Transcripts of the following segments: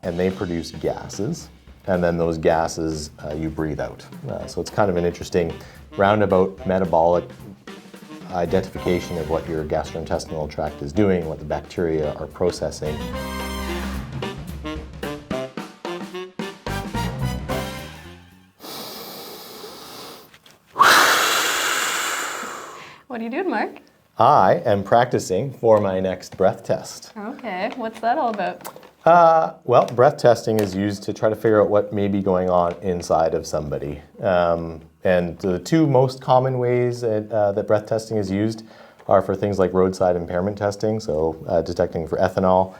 and they produce gases, and then those gases you breathe out. So it's kind of an interesting roundabout metabolic identification of what your gastrointestinal tract is doing, what the bacteria are processing. What are you doing, Mark? I am practicing for my next breath test. Okay, what's that all about? Well, breath testing is used to try to figure out what may be going on inside of somebody. And the two most common ways that breath testing is used are for things like roadside impairment testing, so detecting for ethanol,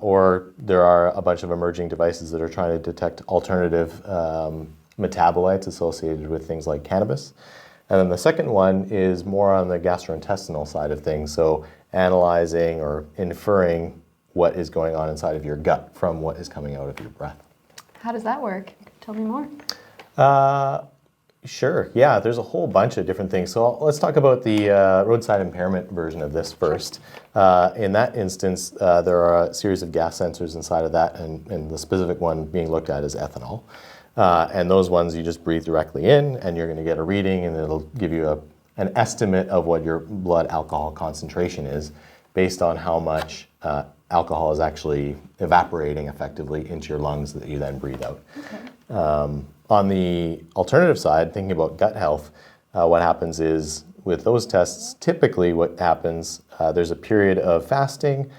or there are a bunch of emerging devices that are trying to detect alternative metabolites associated with things like cannabis. And then the second one is more on the gastrointestinal side of things, so analyzing or inferring what is going on inside of your gut from what is coming out of your breath. How does that work? Tell me more. Sure, yeah, there's a whole bunch of different things. So let's talk about the roadside impairment version of this first. In that instance, there are a series of gas sensors inside of that, and the specific one being looked at is ethanol. And those ones you just breathe directly in, and you're going to get a reading, and it'll give you an estimate of what your blood alcohol concentration is based on how much alcohol is actually evaporating effectively into your lungs that you then breathe out. Okay. On the alternative side, thinking about gut health, what happens is with those tests, typically what happens, there's a period of fasting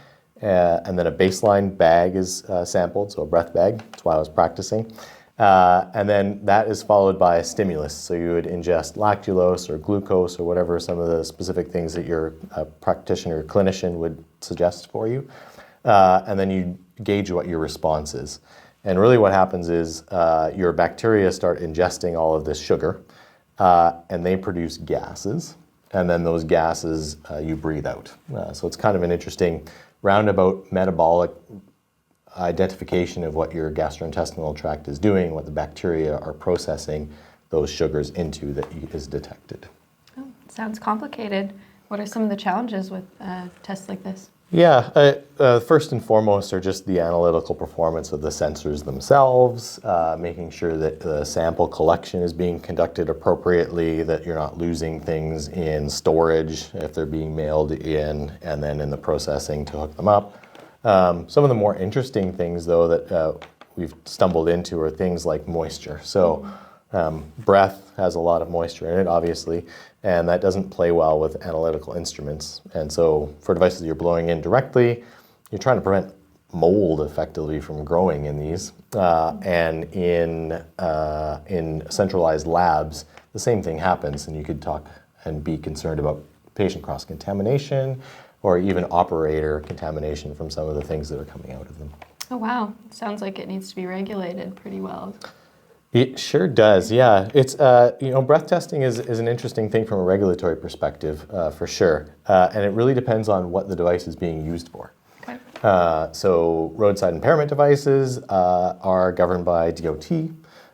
and then a baseline bag is sampled, so a breath bag. That's why I was practicing. And then that is followed by a stimulus. So you would ingest lactulose or glucose or whatever some of the specific things that your practitioner or clinician would suggest for you. And then you gauge what your response is. And really what happens is your bacteria start ingesting all of this sugar, and they produce gases. And then those gases you breathe out. So it's kind of an interesting roundabout metabolic identification of what your gastrointestinal tract is doing, what the bacteria are processing those sugars into that is detected. Oh, sounds complicated. What are some of the challenges with tests like this? Yeah, first and foremost are just the analytical performance of the sensors themselves, making sure that the sample collection is being conducted appropriately, that you're not losing things in storage if they're being mailed in, and then in the processing to hook them up. Some of the more interesting things, though, that we've stumbled into are things like moisture. So breath has a lot of moisture in it, obviously, and that doesn't play well with analytical instruments. And so for devices you're blowing in directly, you're trying to prevent mold effectively from growing in these. And in centralized labs, the same thing happens, and you could talk and be concerned about patient cross-contamination, or even operator contamination from some of the things that are coming out of them. Oh wow, sounds like it needs to be regulated pretty well. It sure does, yeah. It's, breath testing is an interesting thing from a regulatory perspective, for sure. And it really depends on what the device is being used for. Okay. So roadside impairment devices are governed by DOT,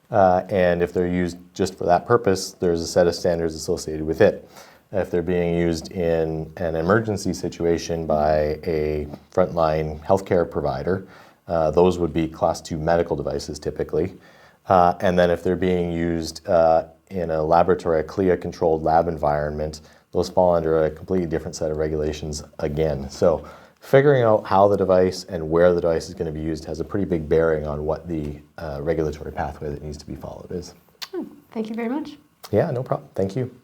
and if they're used just for that purpose, there's a set of standards associated with it. If they're being used in an emergency situation by a frontline healthcare provider, those would be Class 2 medical devices typically. And then if they're being used in a laboratory, a CLIA-controlled lab environment, those fall under a completely different set of regulations again. So figuring out how the device and where the device is going to be used has a pretty big bearing on what the regulatory pathway that needs to be followed is. Thank you very much. Yeah, no problem. Thank you.